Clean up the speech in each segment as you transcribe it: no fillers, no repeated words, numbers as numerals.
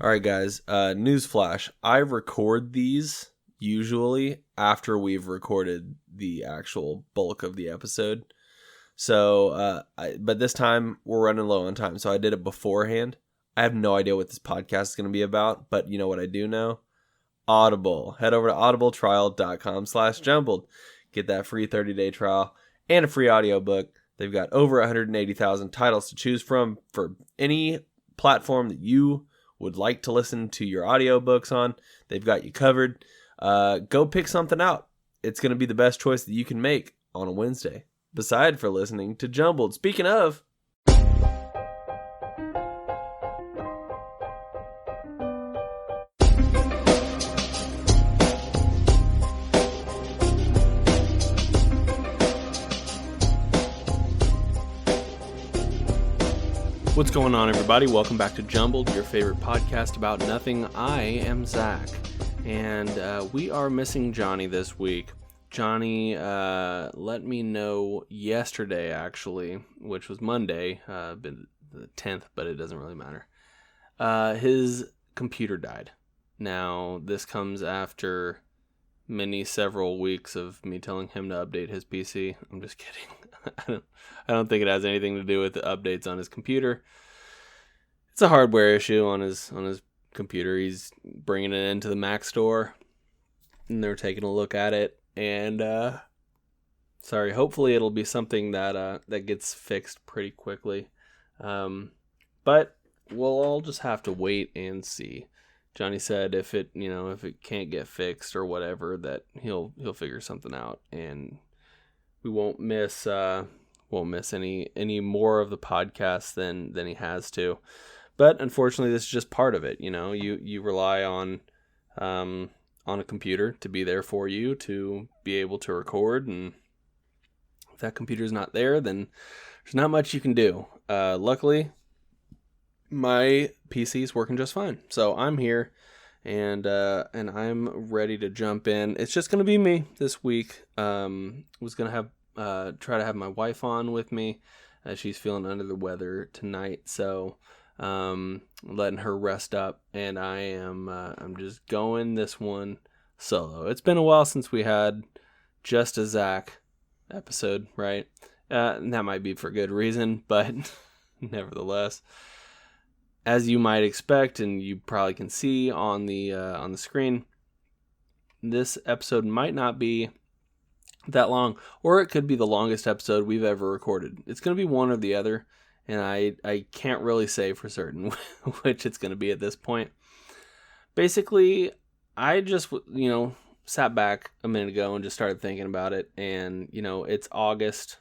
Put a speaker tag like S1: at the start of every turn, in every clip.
S1: All right, guys. Newsflash. I record these usually after we've recorded the actual bulk of the episode. So, but this time we're running low on time, so I did it beforehand. I have no idea what this podcast is going to be about, but you know what I do know? Audible. Head over to audibletrial.com/jumbled. Get that free 30-day trial and a free audiobook. They've got over 180,000 titles to choose from for any platform that you would like to listen to your audiobooks on. They've got you covered. Go pick something out. It's going to be the best choice that you can make on a Wednesday, beside for listening to Jumbled. Speaking of, what's going on, everybody? Welcome back to Jumbled, your favorite podcast about nothing. I am Zach, and we are missing Jonny this week. Jonny let me know yesterday, actually, which was Monday, the 10th, but it doesn't really matter. His computer died. Now, this comes after several weeks of me telling him to update his PC. I'm just kidding. I don't think it has anything to do with the updates on his computer. It's a hardware issue on his computer. He's bringing it into the Mac store, and they're taking a look at it. And hopefully it'll be something that gets fixed pretty quickly. But we'll all just have to wait and see. Jonny said if it can't get fixed or whatever, that he'll figure something out, and we won't miss any more of the podcast than he has to. But unfortunately, this is just part of it. You rely on a computer to be there for you, to be able to record, and if that computer's not there, then there's not much you can do. Luckily, my PC is working just fine, so I'm here, and I'm ready to jump in. It's just gonna be me this week. Was gonna have try to have my wife on with me. She's feeling under the weather tonight, so letting her rest up, and I'm just going this one solo. It's been a while since we had just a Zach episode, right? And that might be for good reason, but nevertheless, as you might expect, and you probably can see on the screen, this episode might not be that long, or it could be the longest episode we've ever recorded. It's going to be one or the other, and I can't really say for certain which it's going to be at this point. Basically, I just sat back a minute ago and just started thinking about it, and it's August,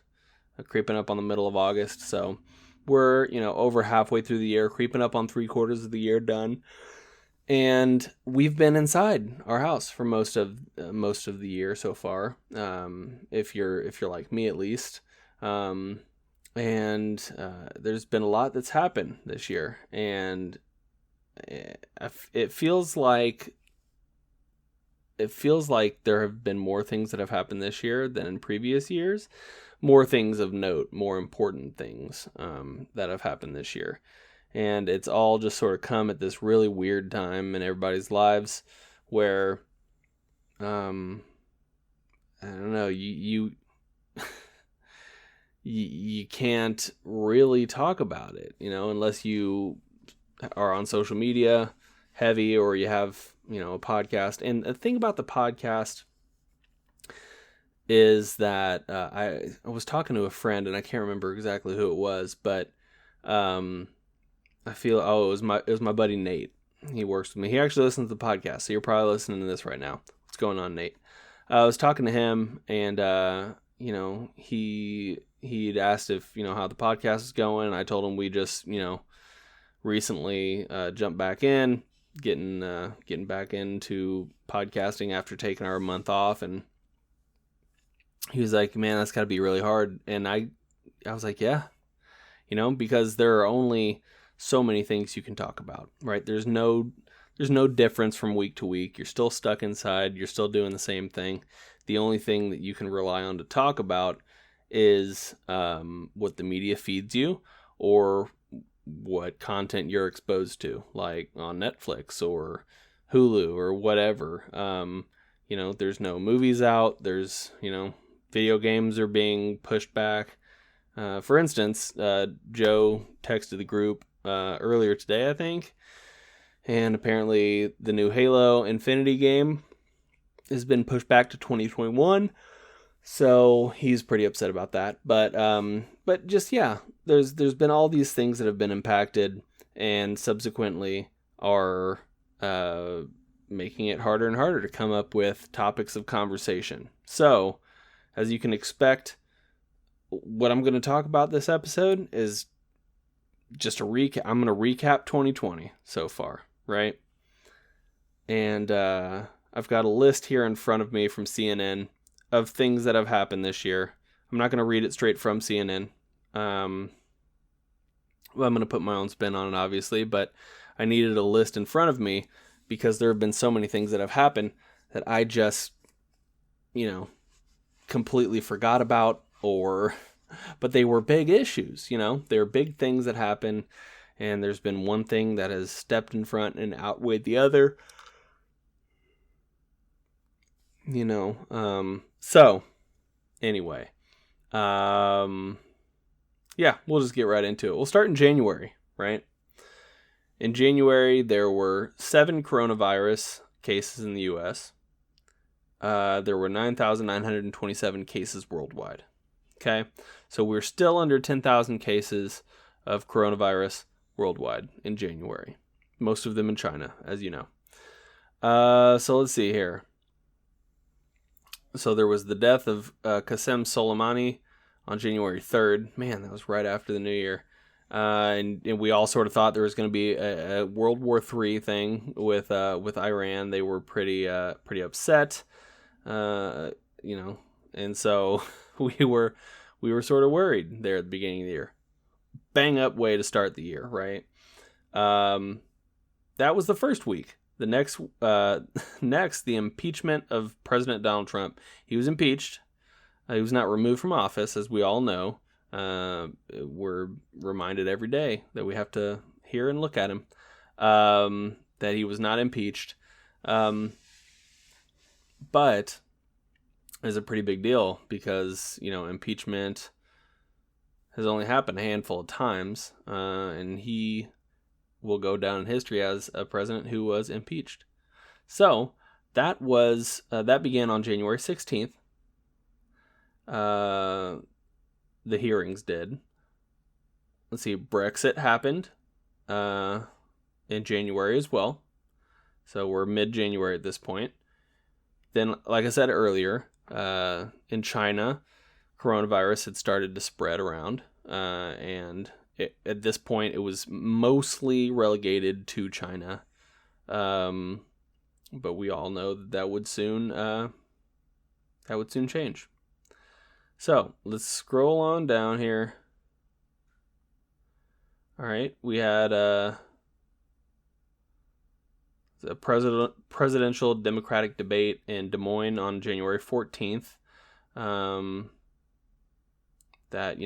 S1: creeping up on the middle of August, so we're over halfway through the year, creeping up on 3/4 of the year done. And we've been inside our house for most of the year so far, if you're like me at least. And there's been a lot that's happened this year, and it feels like there have been more things that have happened this year than in previous years. More things of note, more important things that have happened this year. And it's all just sort of come at this really weird time in everybody's lives where, I don't know, you can't really talk about it, unless you are on social media heavy, or you have, a podcast. And the thing about the podcast is that I was talking to a friend, and I can't remember exactly who it was, but I feel it was my buddy Nate. He works with me. He actually listens to the podcast, so you're probably listening to this right now. What's going on, Nate? I was talking to him, and he'd asked if how the podcast is going. And I told him we just recently jumped back in, getting back into podcasting after taking our month off, and he was like, "Man, that's got to be really hard." And I was like, "Yeah, because there are only so many things you can talk about, right? There's no difference from week to week. You're still stuck inside. You're still doing the same thing. The only thing that you can rely on to talk about is what the media feeds you, or what content you're exposed to, like on Netflix or Hulu or whatever. There's no movies out. There's, video games are being pushed back. For instance, Joe texted the group earlier today, I think, and apparently the new Halo Infinity game has been pushed back to 2021. So he's pretty upset about that. But just, yeah, there's been all these things that have been impacted and subsequently are making it harder and harder to come up with topics of conversation. So, as you can expect, what I'm going to talk about this episode is just a recap. I'm going to recap 2020 so far, right? And I've got a list here in front of me from CNN of things that have happened this year. I'm not going to read it straight from CNN. I'm going to put my own spin on it, obviously, but I needed a list in front of me because there have been so many things that have happened that I just, completely forgot about, but they were big issues, They're big things that happen, and there's been one thing that has stepped in front and outweighed the other. So anyway, we'll just get right into it. We'll start in January, right? In January, there were 7 coronavirus cases in the U.S. There were 9,927 cases worldwide. Okay, so we're still under 10,000 cases of coronavirus worldwide in January. Most of them in China, as you know. So let's see here. So there was the death of Qasem Soleimani on January 3rd. Man, that was right after the New Year. And we all sort of thought there was going to be a World War III thing with Iran. They were pretty upset, and so we were sort of worried there at the beginning of the year. Bang up way to start the year, right? That was the first week. The next, the impeachment of President Donald Trump. He was impeached. He was not removed from office, as we all know. We're reminded every day that we have to hear and look at him. That he was not impeached. But it's a pretty big deal because, impeachment has only happened a handful of times. And he will go down in history as a president who was impeached. So that began on January 16th. The hearings did. Let's see, Brexit happened in January as well. So we're mid-January at this point. Then, like I said earlier, in China, coronavirus had started to spread around, and at this point, it was mostly relegated to China. But we all know that would soon change. So let's scroll on down here. All right, we had a presidential Democratic debate in Des Moines on January 14th. That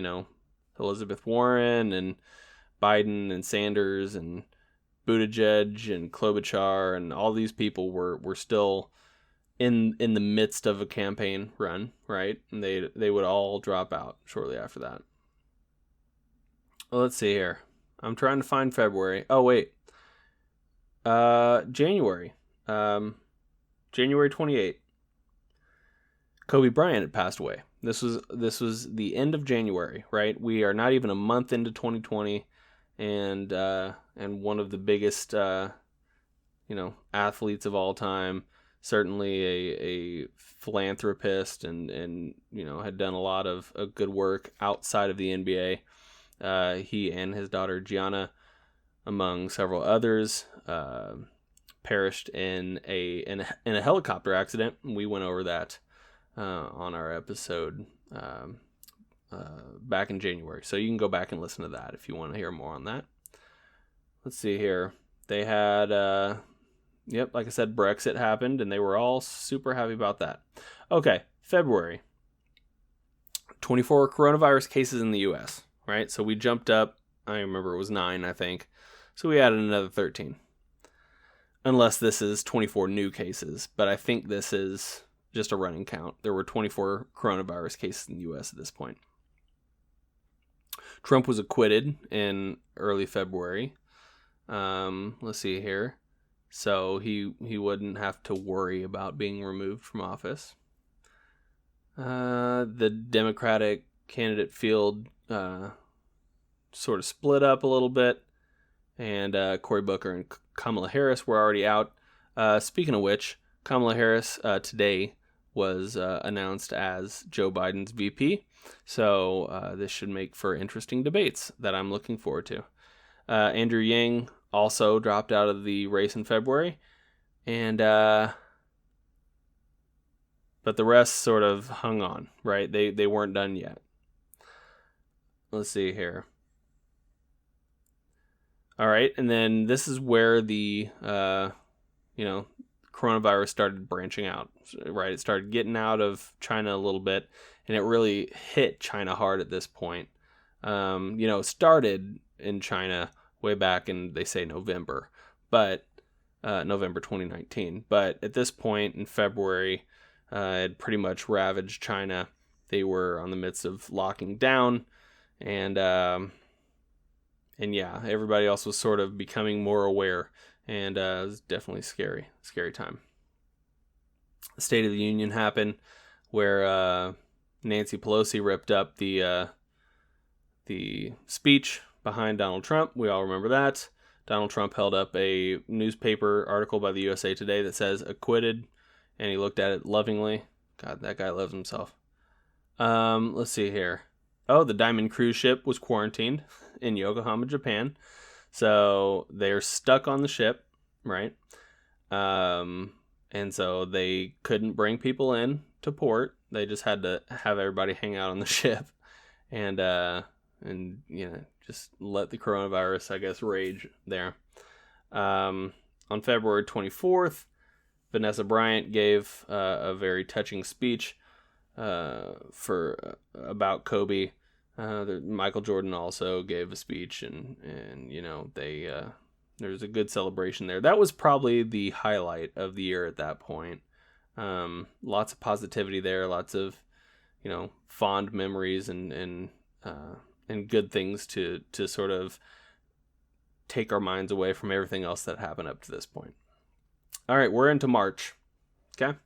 S1: Elizabeth Warren and Biden and Sanders and Buttigieg and Klobuchar and all these people were still in the midst of a campaign run, right? And they would all drop out shortly after that. Well, let's see here. I'm trying to find February. Oh, wait. January. January 28th. Kobe Bryant had passed away. This was the end of January, right? We are not even a month into 2020, and one of the biggest athletes of all time, certainly a philanthropist, and had done a lot of good work outside of the NBA. He and his daughter Gianna, among several others, perished in a helicopter accident. We went over that on our episode back in January. So you can go back and listen to that if you want to hear more on that. Let's see here. They had, like I said, Brexit happened, and they were all super happy about that. Okay, February. 24 coronavirus cases in the U.S., right? So we jumped up I remember it was 9, I think. So we added another 13. Unless this is 24 new cases, but I think this is just a running count. There were 24 coronavirus cases in the U.S. at this point. Trump was acquitted in early February. Let's see here. So he wouldn't have to worry about being removed from office. The Democratic candidate field sort of split up a little bit, and Cory Booker and Kamala Harris were already out. Speaking of which, Kamala Harris today was announced as Joe Biden's VP, so this should make for interesting debates that I'm looking forward to. Andrew Yang also dropped out of the race in February, and but the rest sort of hung on, right? They weren't done yet. Let's see here. All right, and then this is where the coronavirus started branching out, right? It started getting out of China a little bit, and it really hit China hard at this point. It started in China way back in, they say, November, but November 2019. But at this point in February, it had pretty much ravaged China. They were on the midst of locking down, and yeah, everybody else was sort of becoming more aware, and it was definitely scary time. The State of the Union happened, where Nancy Pelosi ripped up the speech behind Donald Trump. We all remember that. Donald Trump held up a newspaper article by the USA Today that says acquitted, and he looked at it lovingly. God, that guy loves himself. Let's see here. Oh, the Diamond cruise ship was quarantined in Yokohama, Japan. So they're stuck on the ship, right? And so they couldn't bring people in to port. They just had to have everybody hang out on the ship and just let the coronavirus, I guess, rage there. On February 24th, Vanessa Bryant gave a very touching speech about Kobe. Michael Jordan also gave a speech, and there's a good celebration there. That was probably the highlight of the year at that point. Lots of positivity there, lots of fond memories and good things to sort of take our minds away from everything else that happened up to this point. All right, we're into March. Okay.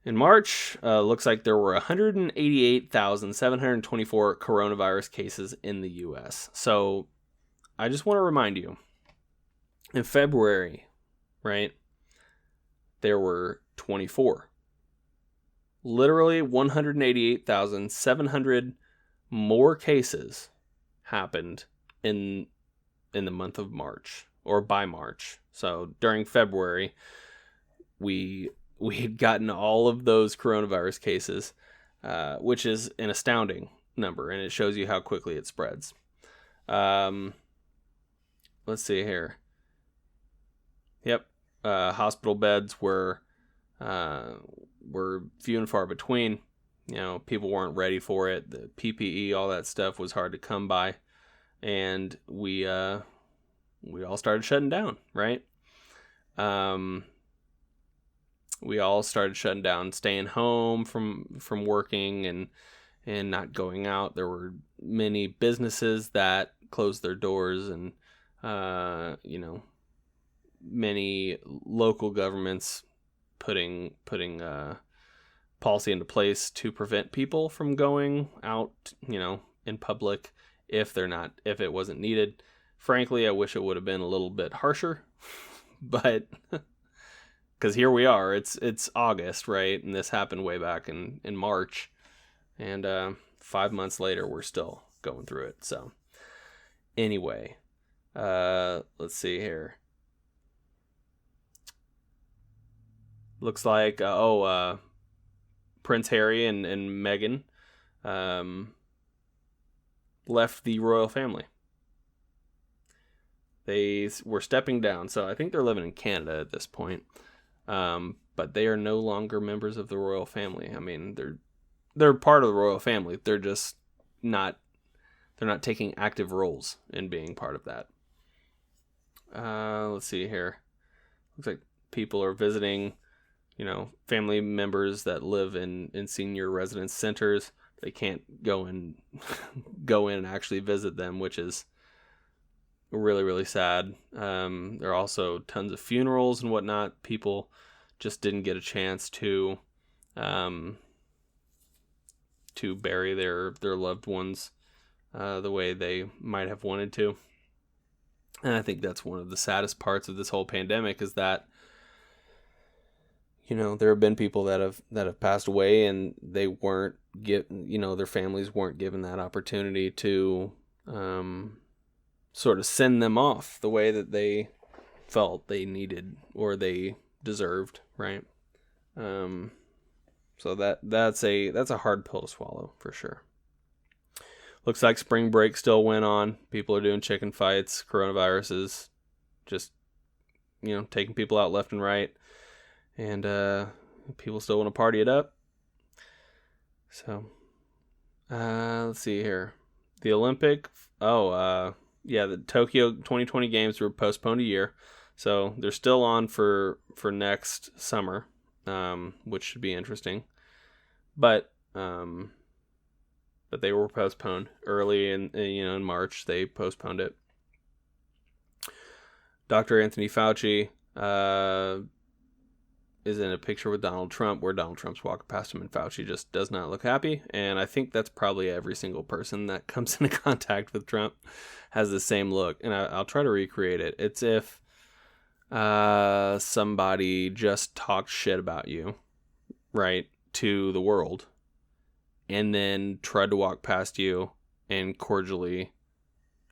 S1: In March, looks like there were 188,724 coronavirus cases in the U.S. So I just want to remind you, in February, right, there were 24. Literally 188,700 more cases happened in the month of March, or by March. So during February, we had gotten all of those coronavirus cases, which is an astounding number, and it shows you how quickly it spreads. Let's see here. Yep, hospital beds were few and far between. People weren't ready for it. The PPE, all that stuff was hard to come by, and we all started shutting down, right? We all started shutting down, staying home from working and not going out. There were many businesses that closed their doors, and many local governments putting policy into place to prevent people from going out, in public if it wasn't needed. Frankly, I wish it would have been a little bit harsher, but because here we are, it's August, right? And this happened way back in March, and 5 months later, we're still going through it. So anyway, let's see here. Looks like Prince Harry and Meghan left the royal family. They were stepping down, so I think they're living in Canada at this point. But they are no longer members of the royal family. I mean, they're part of the royal family. They're just not they're not taking active roles in being part of that. Let's see here. Looks like people are visiting, family members that live in senior residence centers. They can't go in and actually visit them, which is really, really sad. There are also tons of funerals and whatnot. People just didn't get a chance to bury their loved ones the way they might have wanted to. And I think that's one of the saddest parts of this whole pandemic is that, there have been people that have passed away and they weren't their families weren't given that opportunity to sort of send them off the way that they felt they needed or they deserved, right? So that's a hard pill to swallow for sure. Looks like spring break still went on. People are doing chicken fights. Coronavirus is just, taking people out left and right. And people still want to party it up. So, let's see here. The Olympic. The Tokyo 2020 games were postponed a year. So they're still on for next summer, which should be interesting. But they were postponed early in March. They postponed it. Dr. Anthony Fauci is in a picture with Donald Trump where Donald Trump's walking past him and Fauci just does not look happy. And I think that's probably every single person that comes into contact with Trump has the same look. And I'll try to recreate it. It's if somebody just talked shit about you, right, to the world, and then tried to walk past you and cordially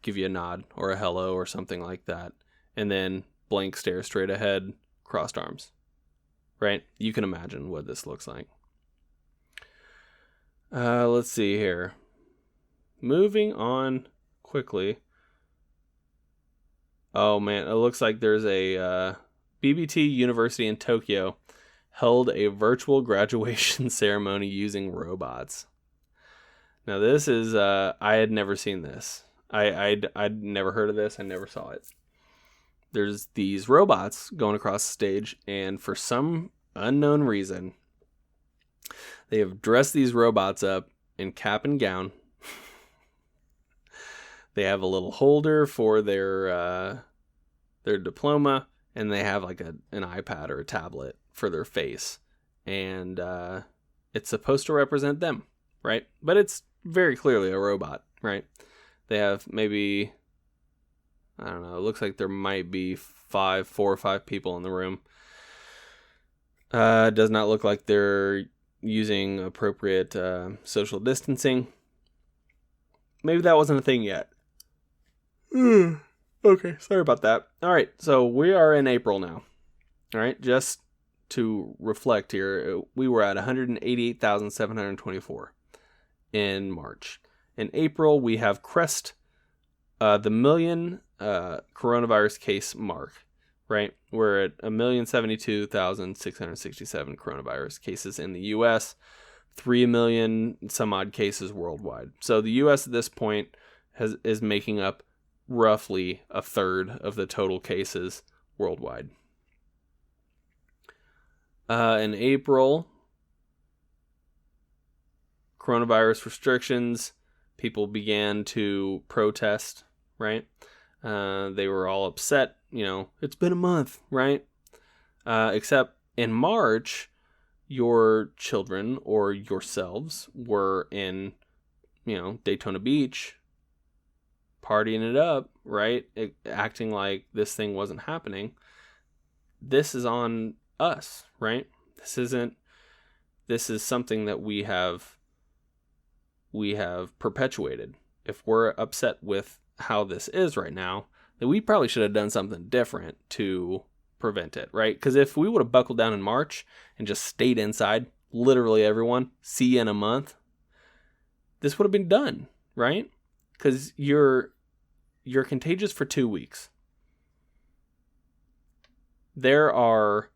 S1: give you a nod or a hello or something like that, and then blank stare straight ahead, crossed arms, right? You can imagine what this looks like. Let's see here. Moving on quickly. Oh man, it looks like there's a BBT University in Tokyo held a virtual graduation ceremony using robots. Now this is, I had never seen this. I'd never heard of this. I never saw it. There's these robots going across the stage, and for some unknown reason, they have dressed these robots up in cap and gown. They have a little holder for their diploma, and they have like an iPad or a tablet for their face, and it's supposed to represent them, right? But it's very clearly a robot, right? They have maybe, I don't know, it looks like there might be 4 or 5 people in the room. It does not look like they're using appropriate social distancing. Maybe that wasn't a thing yet. Okay, sorry about that. All right, so we are in April now. All right, just to reflect here, we were at 188,724 in March. In April, we have crest the million coronavirus case mark, right? We're at 1,072,667 coronavirus cases in the U.S., 3 million some odd cases worldwide. So the U.S. at this point is making up roughly a third of the total cases worldwide. In April, coronavirus restrictions, people began to protest, right? They were all upset, it's been a month, right? Except in March, your children or yourselves were in, Daytona Beach, partying it up, right? Acting like this thing wasn't happening. This is on us, right? This is something that we have perpetuated. If we're upset with how this is right now, then we probably should have done something different to prevent it, right? Because if we would have buckled down in March and just stayed inside, literally everyone, see you in a month, this would have been done, right? Because you're contagious for 2 weeks. There are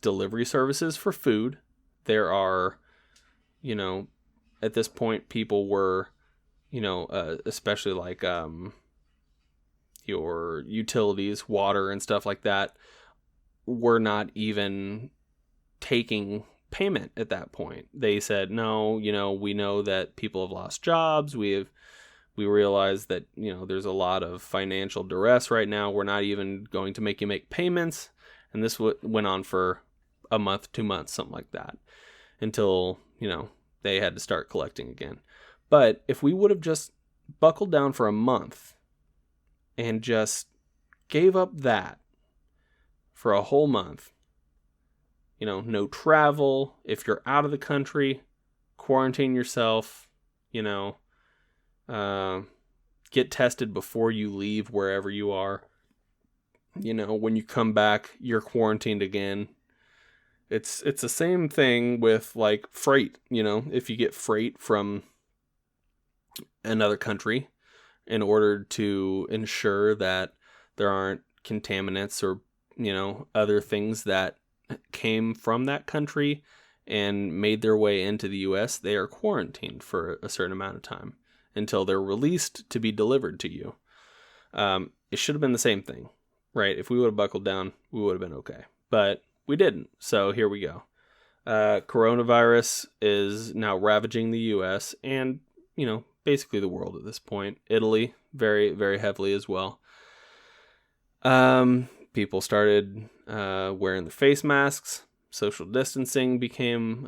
S1: delivery services for food. There are, at this point, people were especially like your utilities, water and stuff like that, were not even taking payment at that point. They said, no, we know that people have lost jobs. We realize that, there's a lot of financial duress right now. We're not even going to make you make payments. And this went on for a month, 2 months, something like that, until, they had to start collecting again. But if we would have just buckled down for a month and just gave up that for a whole month, no travel. If you're out of the country, quarantine yourself, get tested before you leave wherever you are. When you come back, you're quarantined again. It's the same thing with like freight, if you get freight from another country, in order to ensure that there aren't contaminants or, other things that came from that country and made their way into the US, they are quarantined for a certain amount of time until they're released to be delivered to you. It should have been the same thing, right? If we would have buckled down, we would have been okay. But we didn't. So here we go. Coronavirus is now ravaging the US and, basically the world at this point. Italy, very, very heavily as well. People started wearing their face masks. Social distancing became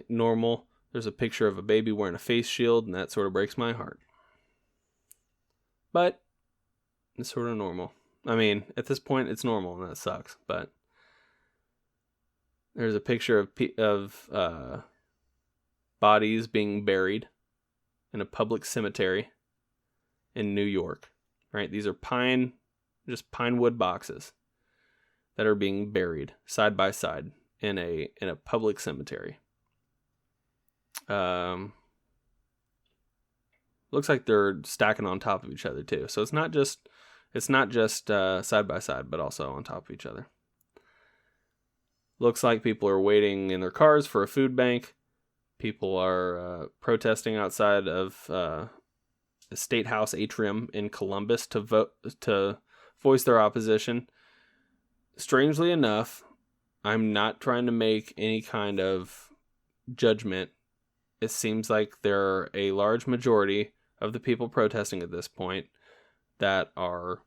S1: normal. There's a picture of a baby wearing a face shield, and that sort of breaks my heart. But it's sort of normal. I mean, at this point, it's normal, and that sucks. But there's a picture of bodies being buried in a public cemetery in New York. Right? These are pine wood boxes that are being buried side by side in a public cemetery. Looks like they're stacking on top of each other too. So it's not just side by side, but also on top of each other. Looks like people are waiting in their cars for a food bank. People are protesting outside of the State House atrium in Columbus to voice their opposition. Strangely enough, I'm not trying to make any kind of judgment. It seems like there are a large majority of the people protesting at this point that are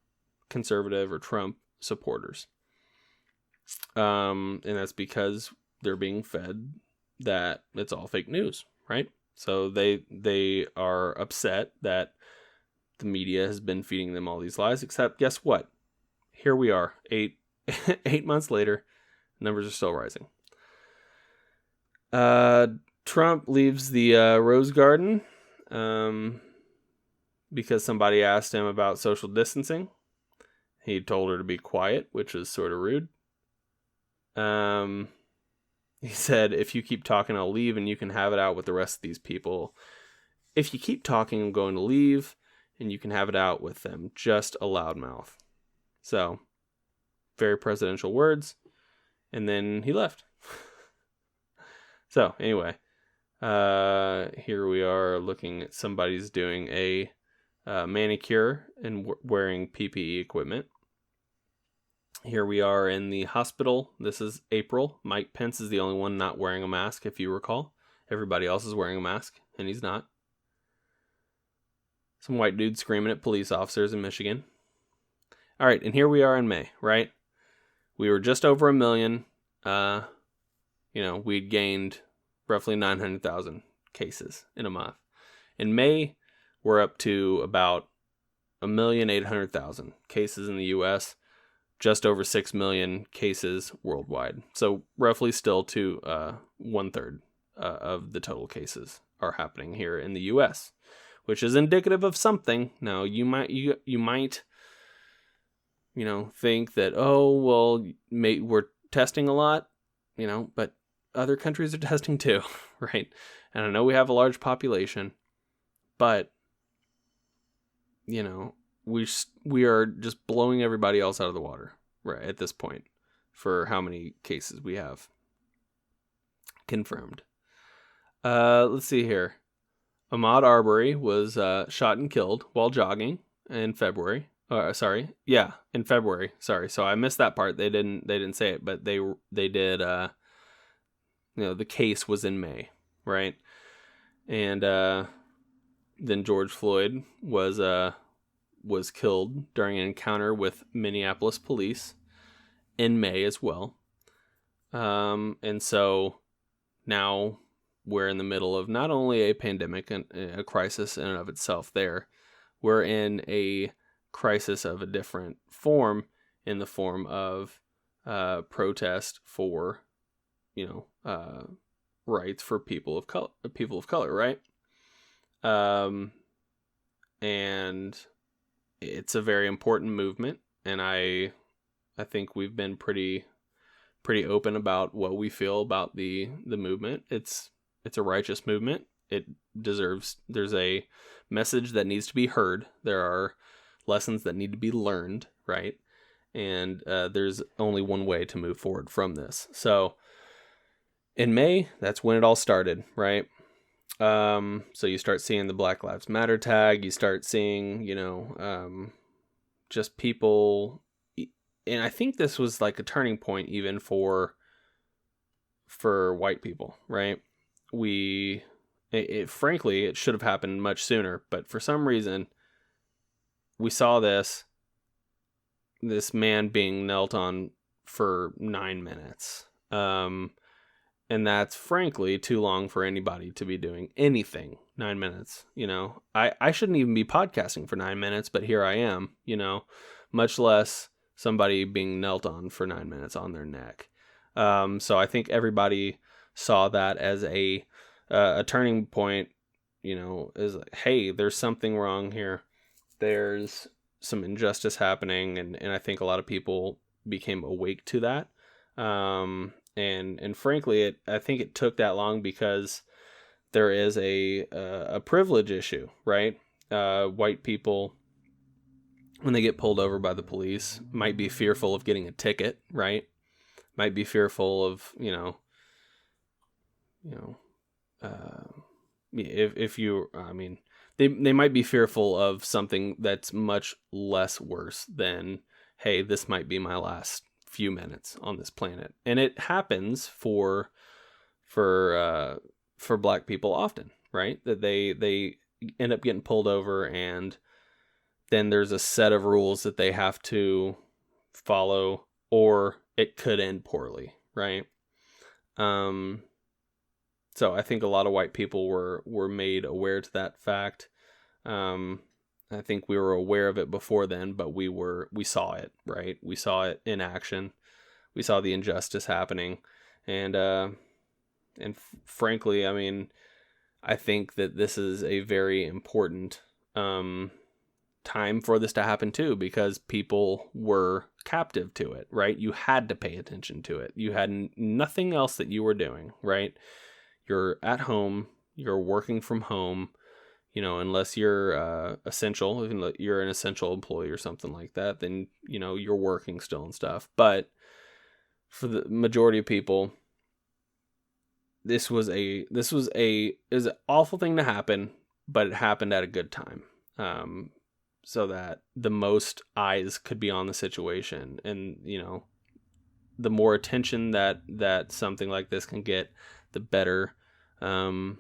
S1: conservative or Trump supporters. And that's because they're being fed that it's all fake news, right? So they are upset that the media has been feeding them all these lies, except guess what? Here we are, 8 months later, numbers are still rising. Trump leaves the Rose Garden because somebody asked him about social distancing. He told her to be quiet, which was sort of rude. He said, if you keep talking, I'll leave and you can have it out with the rest of these people. If you keep talking, I'm going to leave and you can have it out with them. Just a loudmouth. So, very presidential words. And then he left. So, anyway, here we are looking at somebody's doing a manicure and wearing PPE equipment. Here we are in the hospital. This is April. Mike Pence is the only one not wearing a mask, if you recall. Everybody else is wearing a mask, and he's not. Some white dude screaming at police officers in Michigan. All right, and here we are in May, right? We were just over 1 million. We'd gained roughly 900,000 cases in a month. In May, we're up to about 1,800,000 cases in the U.S., just over 6 million cases worldwide. So roughly still to 1/3 of the total cases are happening here in the U.S., which is indicative of something. Now, you might think that, we're testing a lot, but other countries are testing too, right? And I know we have a large population, but, we are just blowing everybody else out of the water, right, at this point, for how many cases we have confirmed. Let's see here. Ahmaud Arbery was shot and killed while jogging in February. In February. Sorry, so I missed that part. They didn't say it, but they did. The case was in May, right? And then George Floyd was killed during an encounter with Minneapolis police in May as well. And so now we're in the middle of not only a pandemic and a crisis in and of itself there, we're in a crisis of a different form, in the form of protest for, rights for people of color, right? And it's a very important movement, and I think we've been pretty open about what we feel about the movement. It's a righteous movement. There's a message that needs to be heard. There are lessons that need to be learned, right? And there's only one way to move forward from this. So in May, that's when it all started, right? So you start seeing the Black Lives Matter tag. You start seeing, just people. And I think this was like a turning point even for white people, right? Frankly, it should have happened much sooner, but for some reason, we saw this man being knelt on for 9 minutes. And that's frankly too long for anybody to be doing anything. 9 minutes, I shouldn't even be podcasting for 9 minutes, but here I am, much less somebody being knelt on for 9 minutes on their neck. So I think everybody saw that as a turning point, is like, hey, there's something wrong here. There's some injustice happening. And I think a lot of people became awake to that. And frankly, I think it took that long because there is a privilege issue, right? White people, when they get pulled over by the police, might be fearful of getting a ticket, right? Might be fearful of, they might be fearful of something that's much less worse than, hey, this might be my last few minutes on this planet. And it happens for Black people often, right? That they end up getting pulled over, and then there's a set of rules that they have to follow, or it could end poorly, right? So I think a lot of white people were made aware to that fact. I think we were aware of it before then, but we saw it, right? We saw it in action. We saw the injustice happening, and frankly, I think that this is a very important time for this to happen too, because people were captive to it, right? You had to pay attention to it. You had nothing else that you were doing, right? You're at home, you're working from home, unless you're essential, if you're an essential employee or something like that, then, you're working still and stuff. But for the majority of people, it was an awful thing to happen, but it happened at a good time. So that the most eyes could be on the situation, and the more attention that something like this can get, the better. The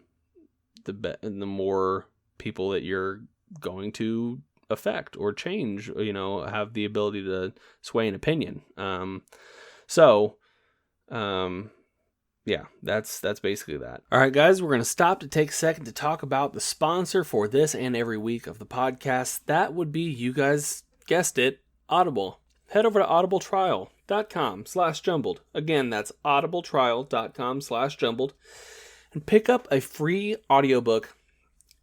S1: more people that you're going to affect or change, have the ability to sway an opinion. Yeah, that's basically that. All right, guys, we're going to stop to take a second to talk about the sponsor for this and every week of the podcast. That would be, you guys guessed it, Audible. Head over to audibletrial.com/jumbled. Again, that's audibletrial.com/jumbled. And pick up a free audiobook,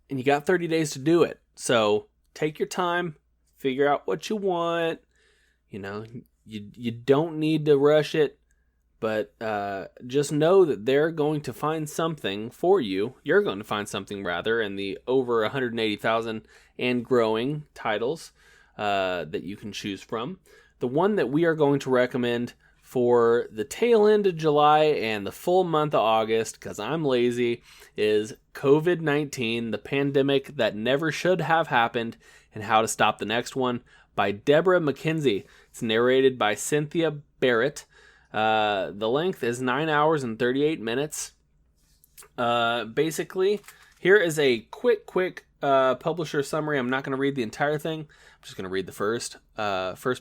S1: and you got 30 days to do it. So take your time, figure out what you want. You don't need to rush it, but just know that they're going to find something for you. You're going to find something, rather, in the over 180,000 and growing titles that you can choose from. The one that we are going to recommend for the tail end of July and the full month of August, because I'm lazy, is COVID-19, the pandemic that never should have happened, and how to stop the next one, by Deborah McKenzie. It's narrated by Cynthia Barrett. The length is 9 hours and 38 minutes. Basically, here is a quick publisher summary. I'm not going to read the entire thing. I'm just going to read the first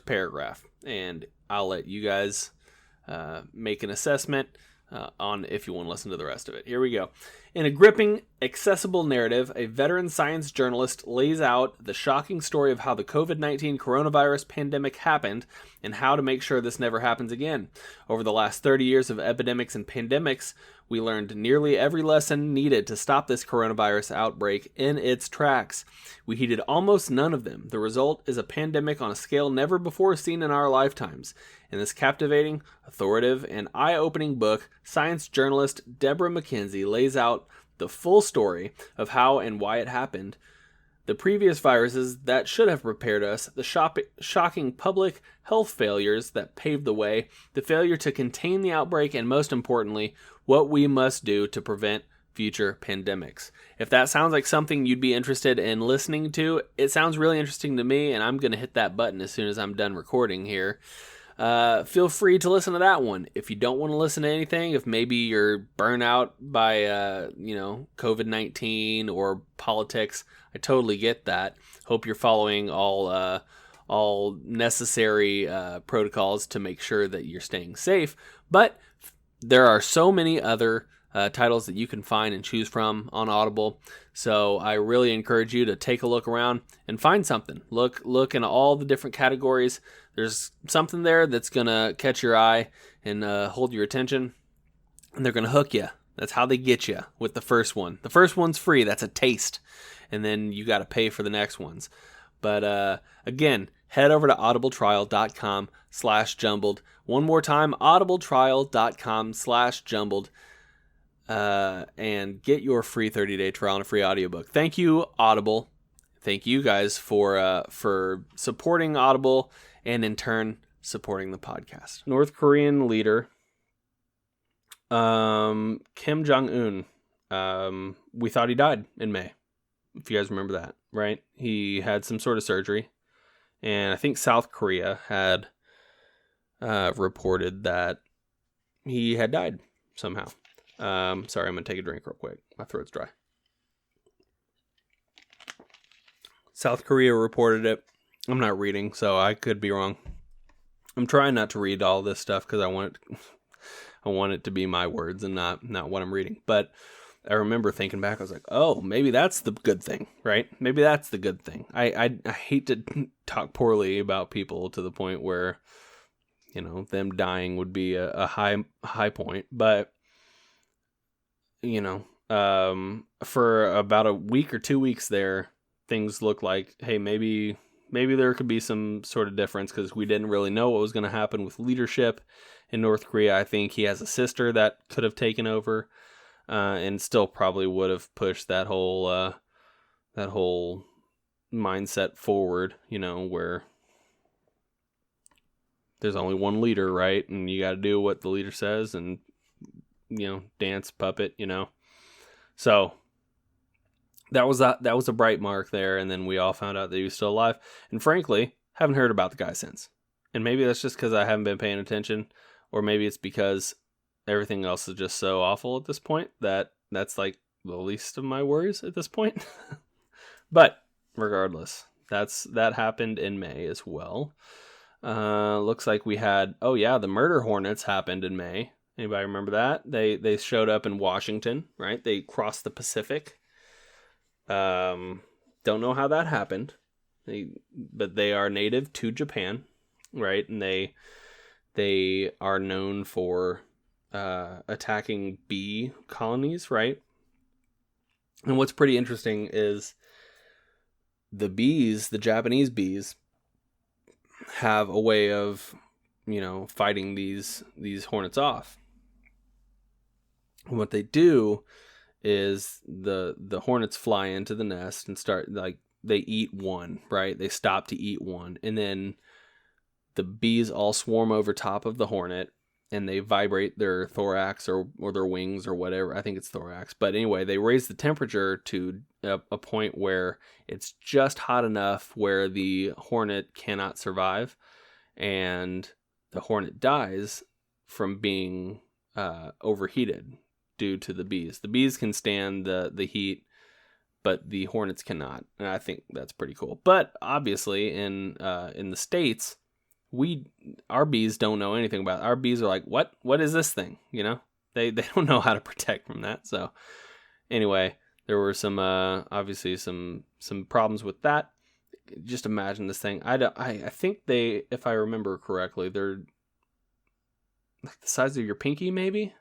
S1: paragraph, and I'll let you guys make an assessment on if you want to listen to the rest of it. Here we go. In a gripping, accessible narrative, a veteran science journalist lays out the shocking story of how the COVID-19 coronavirus pandemic happened and how to make sure this never happens again. Over the last 30 years of epidemics and pandemics, we learned nearly every lesson needed to stop this coronavirus outbreak in its tracks. We heeded almost none of them. The result is a pandemic on a scale never before seen in our lifetimes. In this captivating, authoritative, and eye-opening book, science journalist Deborah McKenzie lays out the full story of how and why it happened, the previous viruses that should have prepared us, the shocking public health failures that paved the way, the failure to contain the outbreak, and most importantly, what we must do to prevent future pandemics. If that sounds like something you'd be interested in listening to, it sounds really interesting to me, and I'm going to hit that button as soon as I'm done recording here. Feel free to listen to that one. If you don't want to listen to anything, if maybe you're burnt out by, COVID-19 or politics, I totally get that. Hope you're following all necessary protocols to make sure that you're staying safe. But there are so many other titles that you can find and choose from on Audible. So I really encourage you to take a look around and find something. Look in all the different categories. There's something there that's going to catch your eye and hold your attention. And they're going to hook you. That's how they get you with the first one. The first one's free. That's a taste. And then you got to pay for the next ones. But again, head over to audibletrial.com/jumbled. One more time, audibletrial.com/jumbled. And get your free 30-day trial and a free audiobook. Thank you, Audible. Thank you guys for supporting Audible and in turn supporting the podcast. North Korean leader Kim Jong-un. We thought he died in May. If you guys remember that, right? He had some sort of surgery, and I think South Korea had reported that he had died somehow. Sorry, I'm going to take a drink real quick. My throat's dry. South Korea reported it. I'm not reading, so I could be wrong. I'm trying not to read all this stuff because I want it to be my words and not what I'm reading. But I remember thinking back, I was like, oh, maybe that's the good thing, right? Maybe that's the good thing. I hate to talk poorly about people to the point where, them dying would be a high point. But, for about a week or 2 weeks there, things looked like, hey, maybe there could be some sort of difference because we didn't really know what was going to happen with leadership in North Korea. I think he has a sister that could have taken over. And still probably would have pushed that whole mindset forward, where there's only one leader, right? And you got to do what the leader says and, dance puppet, So that was a bright mark there. And then we all found out that he was still alive. And frankly, haven't heard about the guy since. And maybe that's just because I haven't been paying attention, or maybe it's because everything else is just so awful at this point that's like the least of my worries at this point. But regardless, that happened in May as well. Looks like we had, the murder hornets happened in May. Anybody remember that? They showed up in Washington, right? They crossed the Pacific. Don't know how that happened. But they are native to Japan, right? And they are known for attacking bee colonies, right? And what's pretty interesting is the Japanese bees, have a way of, fighting these hornets off. And what they do is the hornets fly into the nest and start, they eat one, right? They stop to eat one, and then the bees all swarm over top of the hornet, and they vibrate their thorax or their wings or whatever. I think it's thorax. But anyway, they raise the temperature to a point where it's just hot enough where the hornet cannot survive, and the hornet dies from being overheated due to the bees. The bees can stand the heat, but the hornets cannot, and I think that's pretty cool. But obviously, in the States, our bees don't know anything about it. Our bees are like, what is this thing? You know, they don't know how to protect from that. So anyway, there were some obviously some problems with that. Just imagine this thing. I think they, if I remember correctly, they're like the size of your pinky, maybe,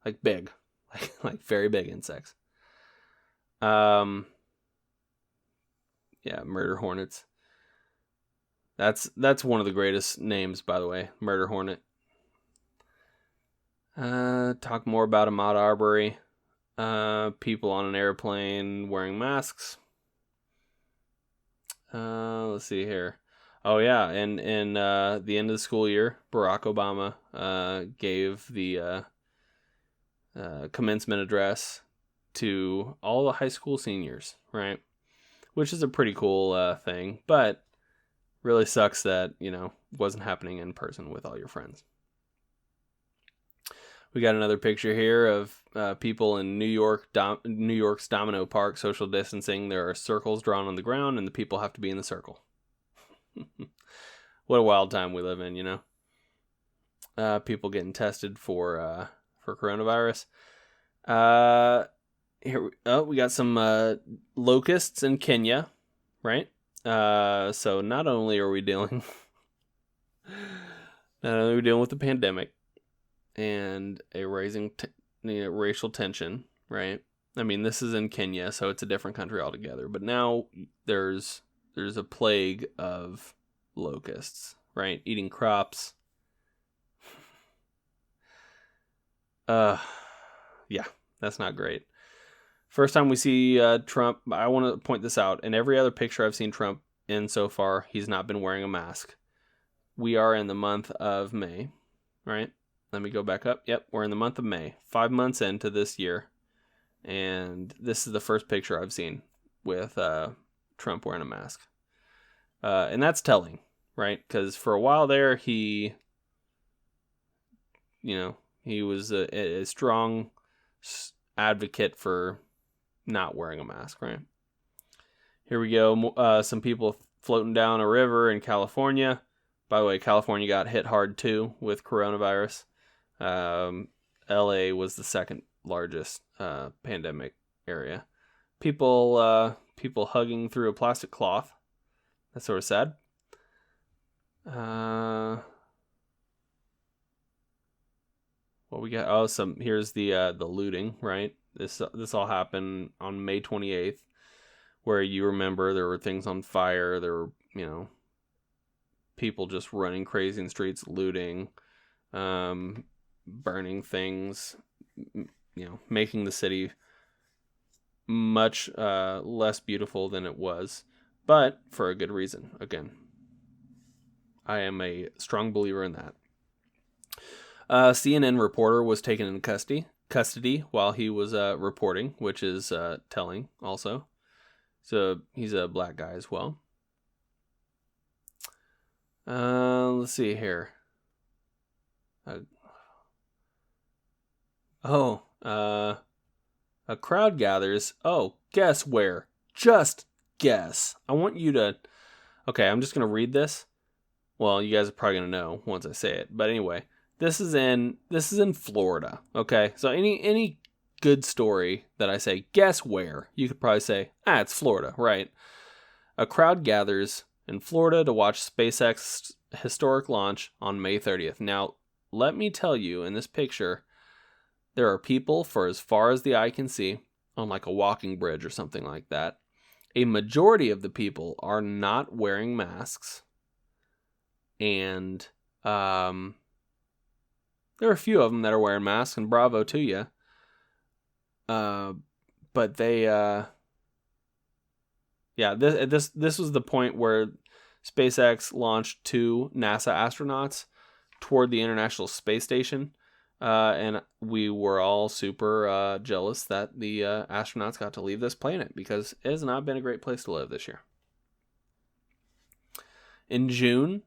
S1: like big, like very big insects. Yeah, murder hornets. That's one of the greatest names, by the way, murder hornet. Talk more about Ahmaud Arbery. People on an airplane wearing masks. Let's see here. Oh yeah, and the end of the school year, Barack Obama gave the commencement address to all the high school seniors, right? Which is a pretty cool thing, but really sucks that, wasn't happening in person with all your friends. We got another picture here of people in New York's Domino Park, social distancing. There are circles drawn on the ground, and the people have to be in the circle. What a wild time we live in, people getting tested for coronavirus. We got some locusts in Kenya, right? So not only are we dealing with the pandemic and a rising racial tension, right? I mean, this is in Kenya, so it's a different country altogether. But now there's a plague of locusts, right? Eating crops. Yeah, that's not great. First time we see Trump, I want to point this out. In every other picture I've seen Trump in so far, he's not been wearing a mask. We are in the month of May, right? Let me go back up. Yep, we're in the month of May, 5 months into this year. And this is the first picture I've seen with Trump wearing a mask. And that's telling, right? Because for a while there, he was a strong advocate for not wearing a mask, right? Here we go. Some people floating down a river in California. By the way, California got hit hard too with coronavirus. LA was the second largest pandemic area. People hugging through a plastic cloth. That's sort of sad. What we got? Oh, here's the looting, right? This all happened on May 28th, where you remember there were things on fire. There were, people just running crazy in streets, looting, burning things, making the city much less beautiful than it was, but for a good reason. Again, I am a strong believer in that. CNN reporter was taken into custody while he was reporting, which is telling also. So he's a black guy as well. Let's see here. A crowd gathers. Oh, guess where? Just guess. I want you to... Okay, I'm just going to read this. Well, you guys are probably going to know once I say it. But anyway, this is in Florida. Okay, so any good story that I say, guess where? You could probably say, it's Florida, right? A crowd gathers in Florida to watch SpaceX's historic launch on May 30th. Now, let me tell you, in this picture, there are people for as far as the eye can see on like a walking bridge or something like that. A majority of the people are not wearing masks. And there are a few of them that are wearing masks, and bravo to you. But they, this was the point where SpaceX launched 2 NASA astronauts toward the International Space Station. And we were all super jealous that the astronauts got to leave this planet, because it has not been a great place to live this year. In June,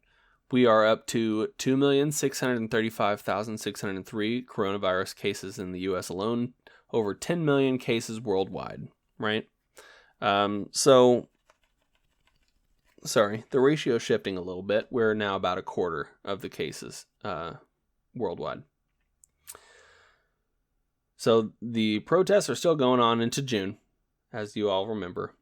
S1: we are up to 2,635,603 coronavirus cases in the U.S. alone, over 10 million cases worldwide, right? The ratio is shifting a little bit. We're now about a quarter of the cases worldwide. So the protests are still going on into June, as you all remember.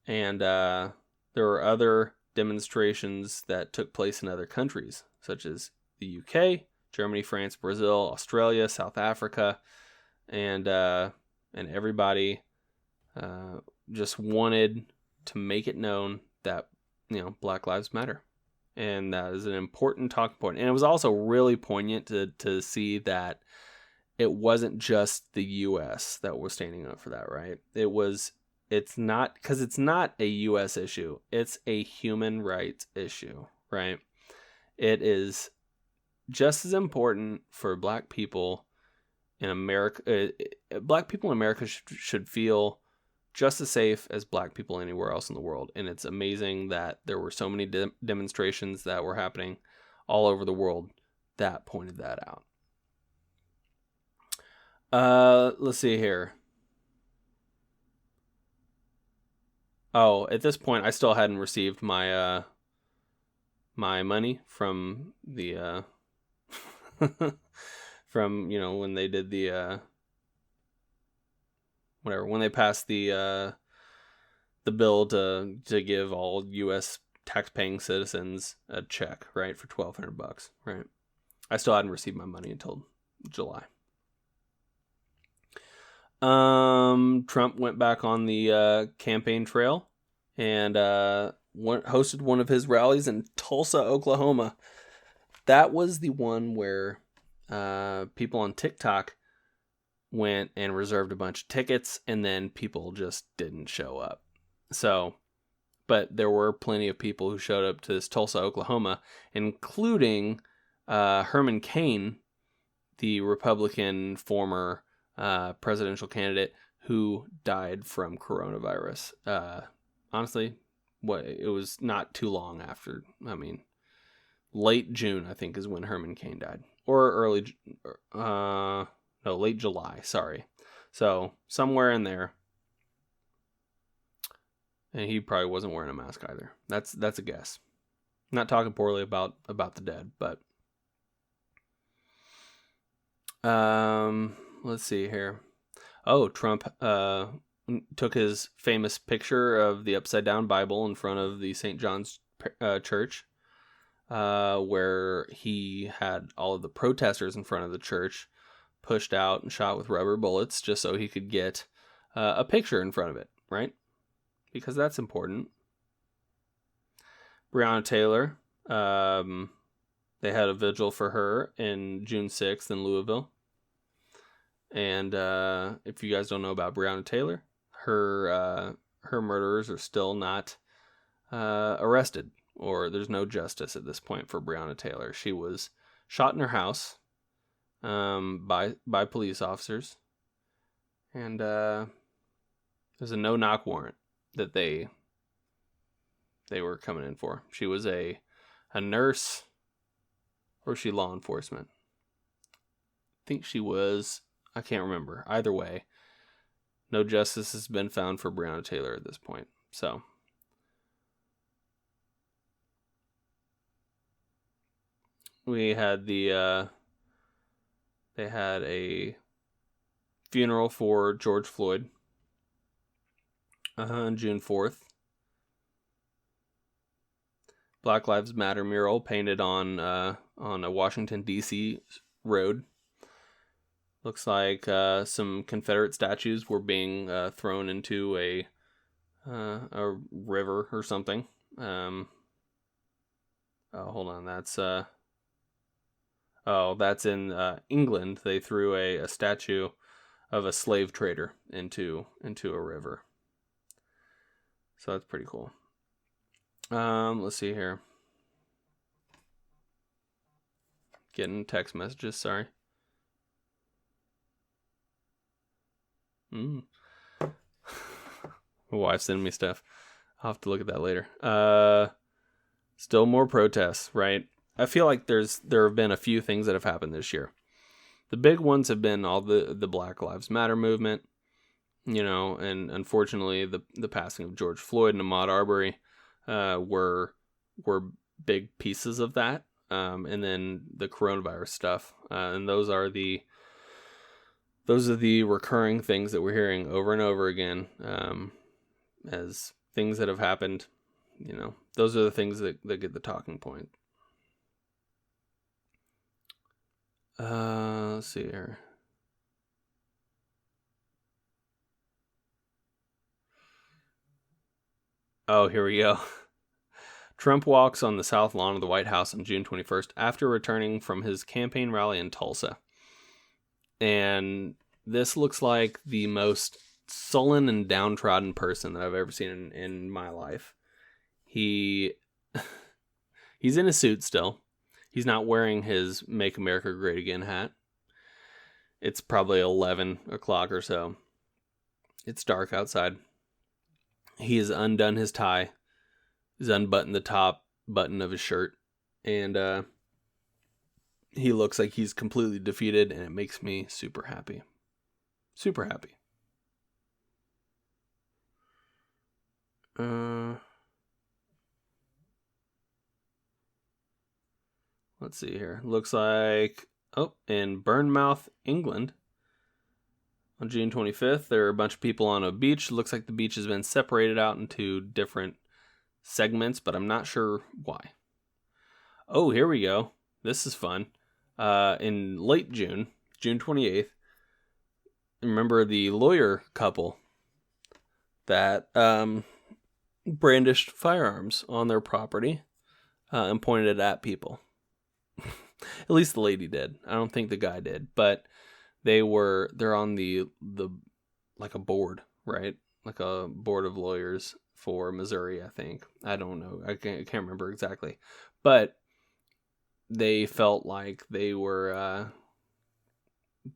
S1: And there were other demonstrations that took place in other countries, such as the UK, Germany, France, Brazil, Australia, South Africa, and everybody just wanted to make it known that, Black Lives Matter. And that is an important talking point. And it was also really poignant to see that it wasn't just the U.S. that was standing up for that, right? It's not, because it's not a U.S. issue. It's a human rights issue, right? It is just as important for Black people in America. Black people in America should feel just as safe as Black people anywhere else in the world. And it's amazing that there were so many demonstrations that were happening all over the world that pointed that out. Let's see here. Oh, at this point, I still hadn't received my my money from the from when they did the when they passed the bill to give all U.S. tax-paying citizens a check, right, for $1,200, right? I still hadn't received my money until July. Trump went back on the campaign trail and hosted one of his rallies in Tulsa, Oklahoma. That was the one where people on TikTok went and reserved a bunch of tickets, and then people just didn't show up. So, but there were plenty of people who showed up to this Tulsa, Oklahoma, including Herman Cain, the Republican former presidential candidate who died from coronavirus. Honestly, it was not too long after. I mean, late June, I think, is when Herman Cain died, or late July. Sorry, so somewhere in there, and he probably wasn't wearing a mask either. That's a guess. I'm not talking poorly about the dead, but let's see here. Oh, Trump took his famous picture of the upside down Bible in front of the St. John's church, where he had all of the protesters in front of the church pushed out and shot with rubber bullets just so he could get a picture in front of it, right? Because that's important. Breonna Taylor, they had a vigil for her in June 6th in Louisville. And if you guys don't know about Breonna Taylor, her murderers are still not arrested, or there's no justice at this point for Breonna Taylor. She was shot in her house by police officers, and there's a no-knock warrant that they were coming in for. She was a nurse, or was she law enforcement? I think she was. I can't remember. Either way, no justice has been found for Breonna Taylor at this point. So, we had they had a funeral for George Floyd on June 4th. Black Lives Matter mural painted on a Washington, D.C. road. Looks like some Confederate statues were being thrown into a river or something. Hold on, that's in England. They threw a statue of a slave trader into a river. So that's pretty cool. Let's see here. Getting text messages, sorry. My wife's sending me stuff. I'll have to look at that later. Still more protests, right? I feel like there have been a few things that have happened this year. The big ones have been all the Black Lives Matter movement, and unfortunately the passing of George Floyd and Ahmaud Arbery were big pieces of that. And then the coronavirus stuff, and those are the recurring things that we're hearing over and over again, as things that have happened. Those are the things that get the talking point. Let's see here. Oh, here we go. Trump walks on the south lawn of the White House on June 21st after returning from his campaign rally in Tulsa. And this looks like the most sullen and downtrodden person that I've ever seen in my life. He's in a suit still. He's not wearing his Make America Great Again hat. It's probably 11 o'clock or so. It's dark outside. He has undone his tie. He's unbuttoned the top button of his shirt. And he looks like he's completely defeated, and it makes me super happy. Super happy. Let's see here. Looks like, in Bournemouth, England, on June 25th, there are a bunch of people on a beach. Looks like the beach has been separated out into different segments, but I'm not sure why. Oh, here we go. This is fun. In late June 28th, remember the lawyer couple that brandished firearms on their property and pointed it at people. At least the lady did. I don't think the guy did, but they're on the like a board, right? Like a board of lawyers for Missouri, I think. I don't know. I can't remember exactly. But they felt like they were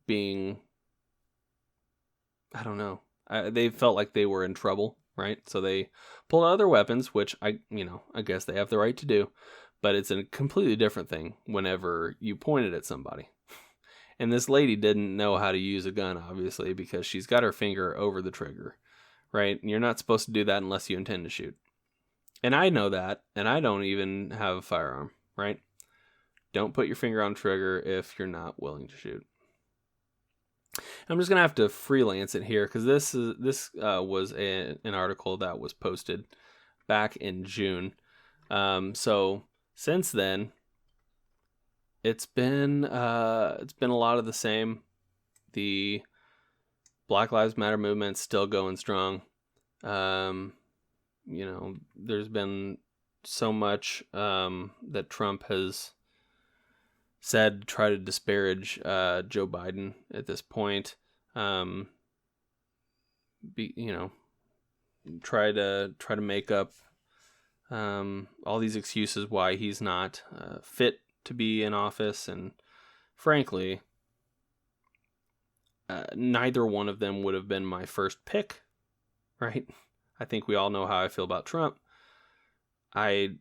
S1: being, I don't know. They felt like they were in trouble, right? So they pulled out their weapons, which I guess they have the right to do. But it's a completely different thing whenever you point it at somebody. And this lady didn't know how to use a gun, obviously, because she's got her finger over the trigger, right? And you're not supposed to do that unless you intend to shoot. And I know that, and I don't even have a firearm, right? Don't put your finger on trigger if you're not willing to shoot. I'm just going to have to freelance it here, because this was an article that was posted back in June. So since then, it's been a lot of the same. The Black Lives Matter movement's still going strong. There's been so much that Trump has said to try to disparage Joe Biden at this point. Try to make up all these excuses why he's not fit to be in office, and frankly, neither one of them would have been my first pick, right? I think we all know how I feel about Trump. I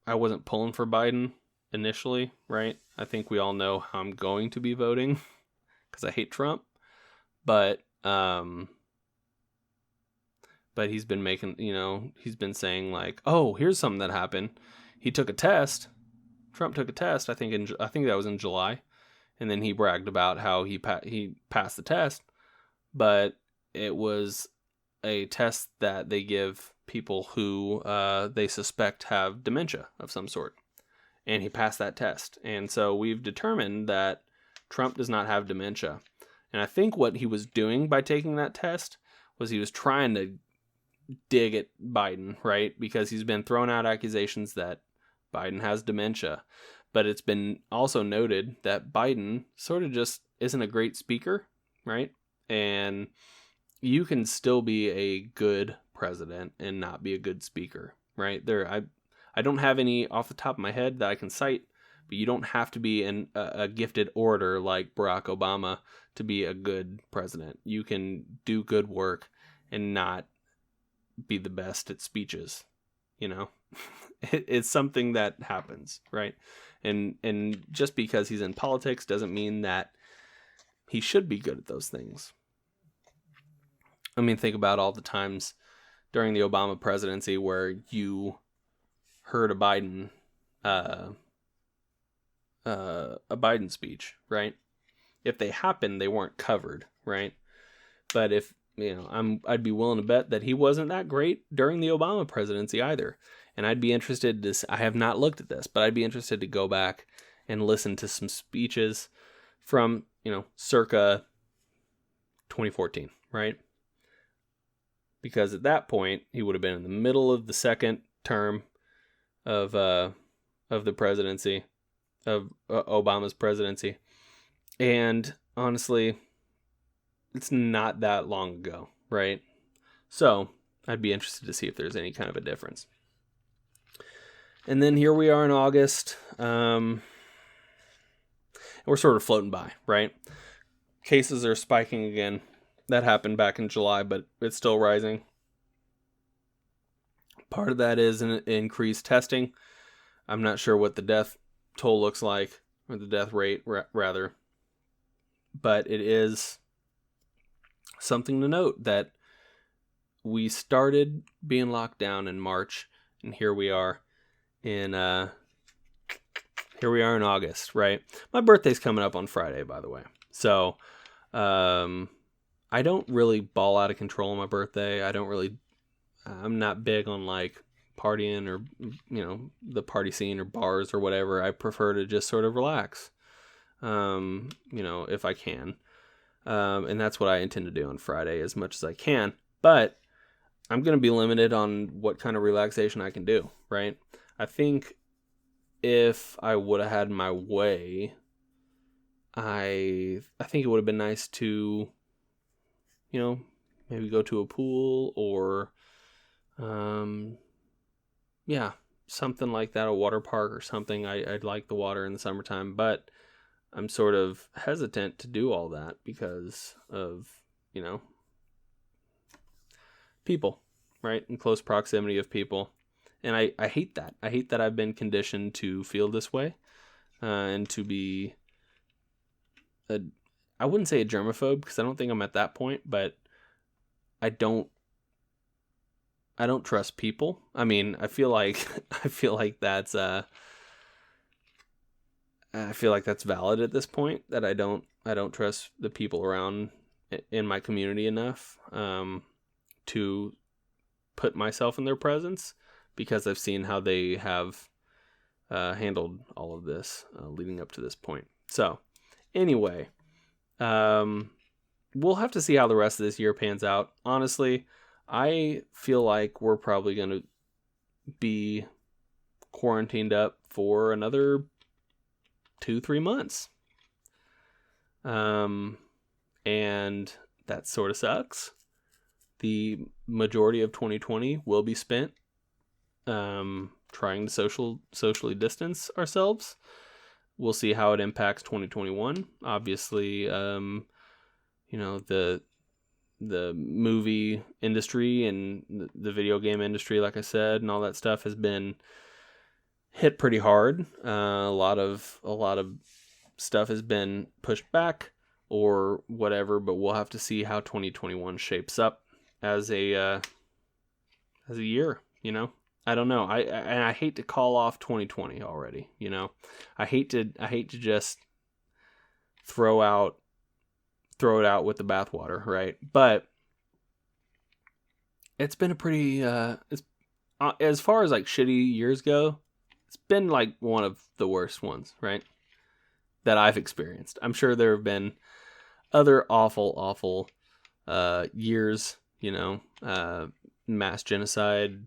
S1: wasn't pulling for Biden initially, right? I think we all know how I'm going to be voting because I hate Trump, but he's been he's been saying like, oh, here's something that happened. He took a test. Trump took a test. I think that was in July, and then he bragged about how he passed the test, but it was a test that they give people who they suspect have dementia of some sort, and he passed that test. And so we've determined that Trump does not have dementia. And I think what he was doing by taking that test was he was trying to dig at Biden, right? Because he's been throwing out accusations that Biden has dementia. But it's been also noted that Biden sort of just isn't a great speaker, right? And you can still be a good president and not be a good speaker, right? I don't have any off the top of my head that I can cite, But you don't have to be a gifted orator like Barack Obama to be a good president. You can do good work and not be the best at speeches, you know? It's something that happens, right? And just because he's in politics doesn't mean that he should be good at those things. I mean, think about all the times during the Obama presidency where you heard a Biden speech, right? If they happened, they weren't covered, right? But if I'd be willing to bet that he wasn't that great during the Obama presidency either. And I'd be interested to, I have not looked at this, but I'd be interested to go back and listen to some speeches from, circa 2014, right? Because at that point, he would have been in the middle of the second term of the presidency, of Obama's presidency. And honestly, it's not that long ago, right? So I'd be interested to see if there's any kind of a difference. And then here we are in August. We're sort of floating by, right? Cases are spiking again. That happened back in July, but it's still rising. Part of that is an increased testing. I'm not sure what the death toll looks like, or the death rate, rather. But it is something to note that we started being locked down in March, and here we are in August, right? My birthday's coming up on Friday, by the way. So, I don't really ball out of control on my birthday. I'm not big on like partying or, the party scene or bars or whatever. I prefer to just sort of relax, if I can. And that's what I intend to do on Friday as much as I can. But I'm going to be limited on what kind of relaxation I can do, right? I think if I would have had my way, I think it would have been nice to, maybe go to a pool or, something like that, a water park or something. I'd like the water in the summertime, but I'm sort of hesitant to do all that because of, people, right? In close proximity of people. And I hate that. I hate that I've been conditioned to feel this way, and to be I wouldn't say a germaphobe because I don't think I'm at that point, but I don't trust people. I mean, I feel like that's valid at this point, that I don't trust the people around in my community enough to put myself in their presence, because I've seen how they have handled all of this leading up to this point. So anyway, we'll have to see how the rest of this year pans out. Honestly, I feel like we're probably going to be quarantined up for another 2-3 months. And that sort of sucks. The majority of 2020 will be spent trying to socially distance ourselves. We'll see how it impacts 2021. Obviously, the movie industry and the video game industry, like I said, and all that stuff has been hit pretty hard. A lot of stuff has been pushed back or whatever, but we'll have to see how 2021 shapes up as a year, I don't know. I hate to call off 2020 already, I hate to just throw it out with the bathwater, right? But it's been a pretty it's as far as like shitty years go, it's been like one of the worst ones, right? That I've experienced. I'm sure there have been other awful years, mass genocide,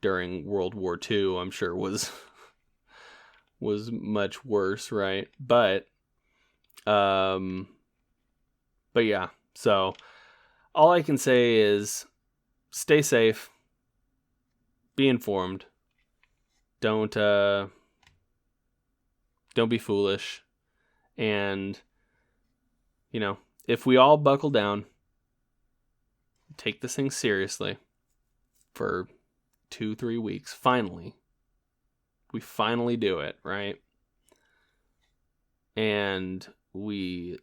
S1: during World War II, I'm sure was much worse, right? But yeah, so all I can say is stay safe, be informed, don't Don't be foolish. And, if we all buckle down, take this thing seriously for 2-3 weeks, we finally do it, right? And we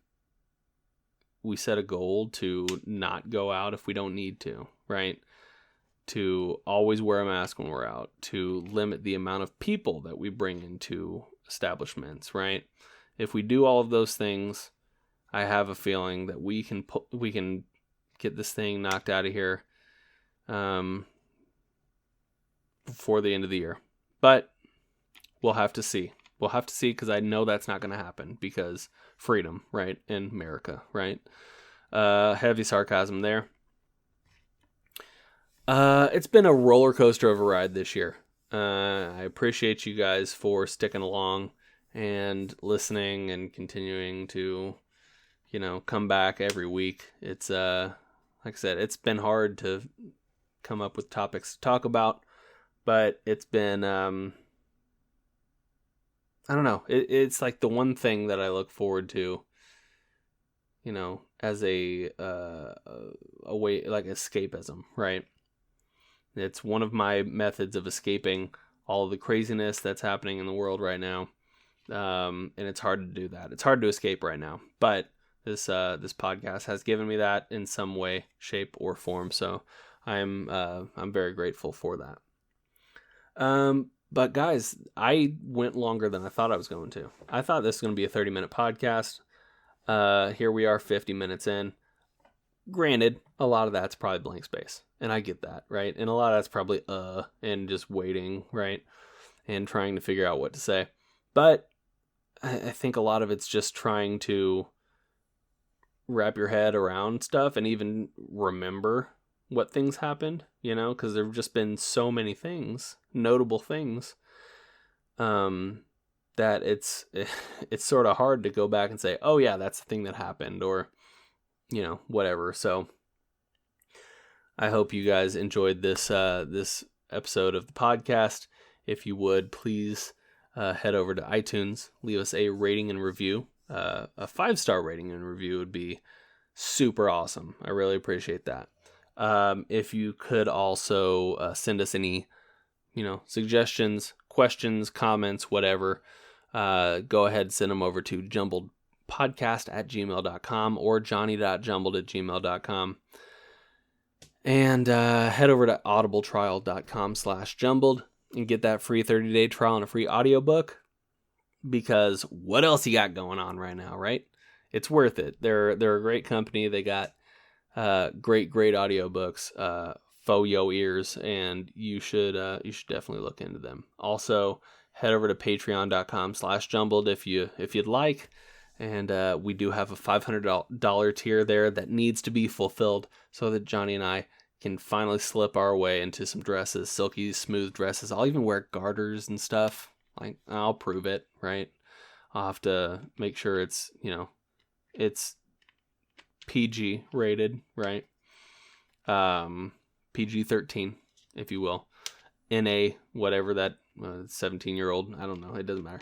S1: set a goal to not go out if we don't need to, right? To always wear a mask when we're out, to limit the amount of people that we bring into establishments, right? If we do all of those things, I have a feeling that we can get this thing knocked out of here before the end of the year. But we'll have to see. We'll have to see, because I know that's not going to happen, because freedom, right? In America, right? Heavy sarcasm there. It's been a roller coaster of a ride this year. I appreciate you guys for sticking along and listening and continuing to, come back every week. It's, like I said, it's been hard to come up with topics to talk about, but it's been, I don't know. It's like the one thing that I look forward to, as a way, like escapism, right? It's one of my methods of escaping all of the craziness that's happening in the world right now. And it's hard to do that. It's hard to escape right now. But this podcast has given me that in some way, shape, or form. So I'm very grateful for that. But guys, I went longer than I thought I was going to. I thought this was going to be a 30-minute podcast. Here we are 50 minutes in. Granted, a lot of that's probably blank space. And I get that, right? And a lot of that's probably and just waiting, right? And trying to figure out what to say. But I think a lot of it's just trying to wrap your head around stuff and even remember what things happened, because there have just been so many things, notable things, that it's sort of hard to go back and say, oh yeah, that's the thing that happened, or, whatever. So I hope you guys enjoyed this episode of the podcast. If you would, please head over to iTunes, leave us a rating and review. A 5-star rating and review would be super awesome. I really appreciate that. If you could also send us any, suggestions, questions, comments, whatever, go ahead and send them over to jumbledpodcast@gmail.com or johnny.jumbled@gmail.com. And head over to audibletrial.com/jumbled and get that free 30-day trial and a free audiobook, because what else you got going on right now, right? It's worth it. They're a great company. They got great audiobooks for your ears, and you should definitely look into them. Also, head over to patreon.com/jumbled if you'd like, and we do have a $500 tier there that needs to be fulfilled so that Johnny and I can finally slip our way into some dresses, silky smooth dresses. I'll even wear garters and stuff. Like, I'll prove it, right? I'll have to make sure it's it's PG rated, right? PG-13, if you will. NA, whatever that 17-year-old, I don't know, it doesn't matter.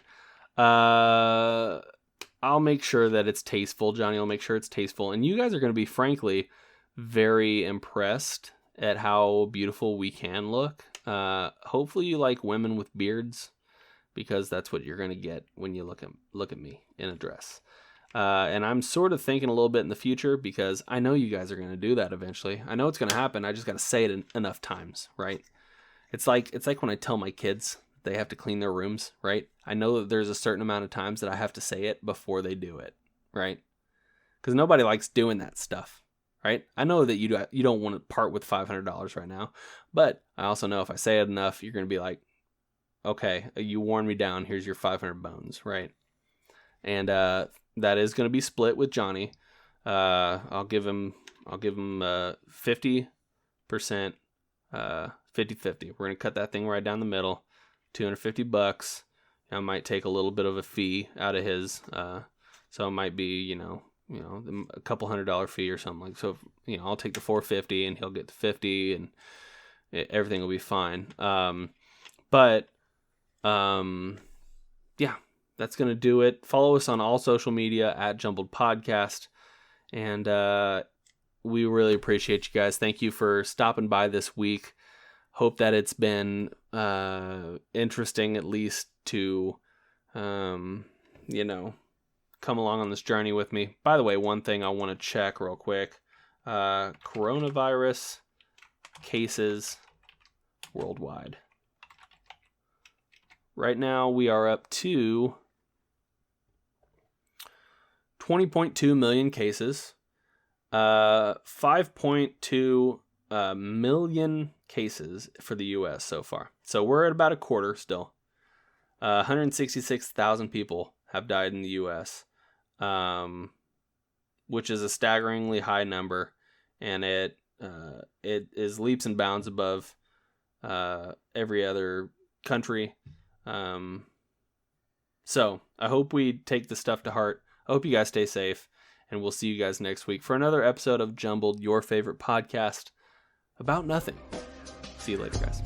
S1: I'll make sure that it's tasteful. Johnny will make sure it's tasteful. And you guys are going to be, frankly, very impressed at how beautiful we can look. Hopefully you like women with beards, because that's what you're going to get when you look at me in a dress. And I'm sort of thinking a little bit in the future, because I know you guys are going to do that eventually. I know it's going to happen. I just got to say it enough times, right? It's like when I tell my kids they have to clean their rooms, right? I know that there's a certain amount of times that I have to say it before they do it, right? Because nobody likes doing that stuff, right? I know that you don't want to part with $500 right now, but I also know if I say it enough, you're going to be like, okay, you worn me down. Here's your 500 bones, right? And that is going to be split with Johnny. I'll give him 50%, 50-50. We're going to cut that thing right down the middle, $250. I might take a little bit of a fee out of his, so it might be, a couple $100 fee or something. Like, so, I'll take the $450 and he'll get the $50, and everything will be fine. Yeah, that's going to do it. Follow us on all social media at Jumbled Podcast. And we really appreciate you guys. Thank you for stopping by this week. Hope that it's been interesting, at least, to, come along on this journey with me. By the way, one thing I want to check real quick. Coronavirus cases worldwide. Right now, we are up to 20.2 million cases. 5.2 million cases for the U.S. so far. So we're at about a quarter still. 166,000 people have died in the U.S., which is a staggeringly high number, and it is leaps and bounds above every other country. So I hope we take this stuff to heart. I hope you guys stay safe, and we'll see you guys next week for another episode of Jumbled, your favorite podcast about nothing. See you later, guys.